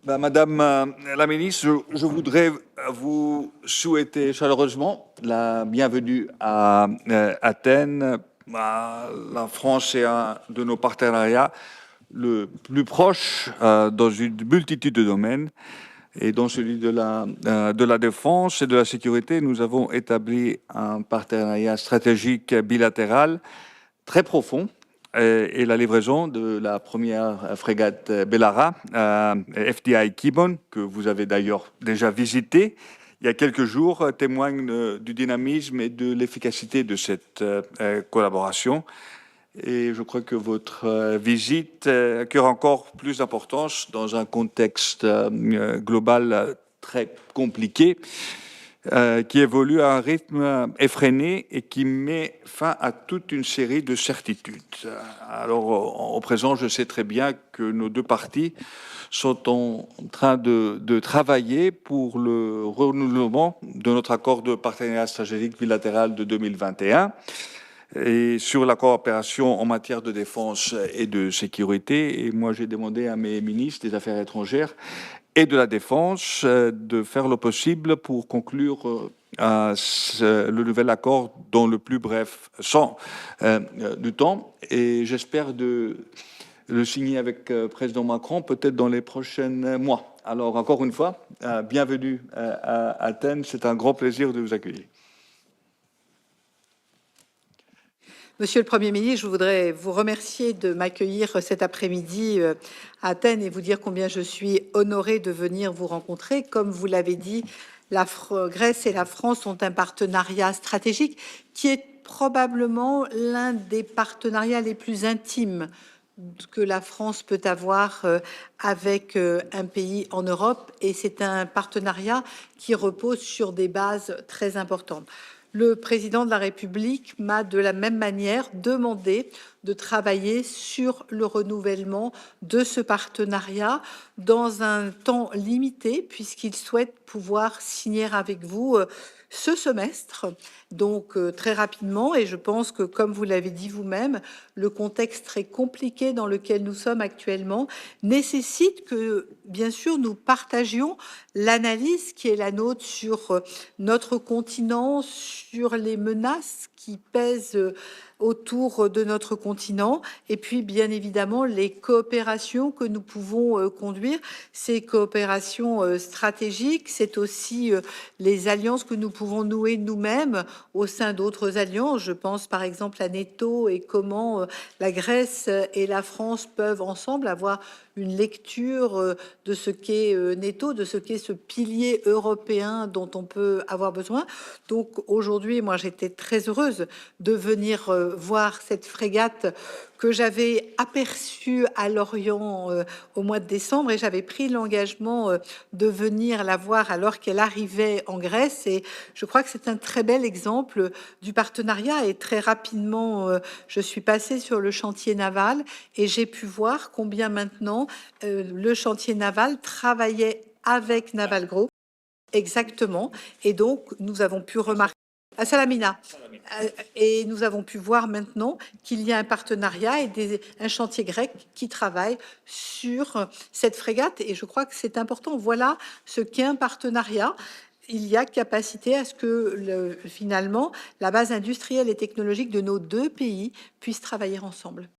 Madame la ministre, je voudrais vous souhaiter chaleureusement la bienvenue à Athènes. La France est un de nos partenariats le plus proche dans une multitude de domaines. Et dans celui de la défense et de la sécurité, nous avons établi un partenariat stratégique bilatéral très profond et la livraison de la première frégate Bellara, FDI Kibon, que vous avez d'ailleurs déjà visité il y a quelques jours, témoigne du dynamisme et de l'efficacité de cette collaboration. Et je crois que votre visite acquiert encore plus d'importance dans un contexte global très compliqué qui évolue à un rythme effréné et qui met fin à toute une série de certitudes. Alors, au présent, je sais très bien que nos deux parties sont en train de travailler pour le renouvellement de notre accord de partenariat stratégique bilatéral de 2021 et sur la coopération en matière de défense et de sécurité. Et moi, j'ai demandé à mes ministres des Affaires étrangères et de la Défense de faire le possible pour conclure le nouvel accord dans le plus bref champ du temps. Et j'espère de le signer avec le président Macron peut-être dans les prochains mois. Alors, encore une fois, bienvenue à Athènes. C'est un grand plaisir de vous accueillir. Monsieur le Premier ministre, je voudrais vous remercier de m'accueillir cet après-midi à Athènes et vous dire combien je suis honorée de venir vous rencontrer. Comme vous l'avez dit, la Grèce et la France ont un partenariat stratégique qui est probablement l'un des partenariats les plus intimes que la France peut avoir avec un pays en Europe. Et c'est un partenariat qui repose sur des bases très importantes. Le président de la République m'a de la même manière demandé de travailler sur le renouvellement de ce partenariat dans un temps limité, puisqu'il souhaite pouvoir signer avec vous ce semestre, donc très rapidement. Et je pense que, comme vous l'avez dit vous-même, le contexte très compliqué dans lequel nous sommes actuellement nécessite que, bien sûr, nous partagions l'analyse qui est la nôtre sur notre continent, sur les menaces qui pèsent autour de notre continent et puis bien évidemment les coopérations que nous pouvons conduire. Ces coopérations stratégiques, c'est aussi les alliances que nous pouvons nouer nous-mêmes au sein d'autres alliances. Je pense par exemple à NATO et comment la Grèce et la France peuvent ensemble avoir une lecture de ce qu'est NATO, de ce qu'est ce pilier européen dont on peut avoir besoin. Donc aujourd'hui, moi j'étais très heureuse de venir voir cette frégate que j'avais aperçue à Lorient au mois de décembre et j'avais pris l'engagement de venir la voir alors qu'elle arrivait en Grèce. Et je crois que c'est un très bel exemple du partenariat. Et très rapidement, je suis passée sur le chantier naval et j'ai pu voir combien maintenant le chantier naval travaillait avec Naval Group. Exactement. Et donc, nous avons pu remarquer à Salamina. Et nous avons pu voir maintenant qu'il y a un partenariat et un chantier grec qui travaille sur cette frégate. Et je crois que c'est important. Voilà ce qu'est un partenariat. Il y a capacité à ce que finalement la base industrielle et technologique de nos deux pays puisse travailler ensemble.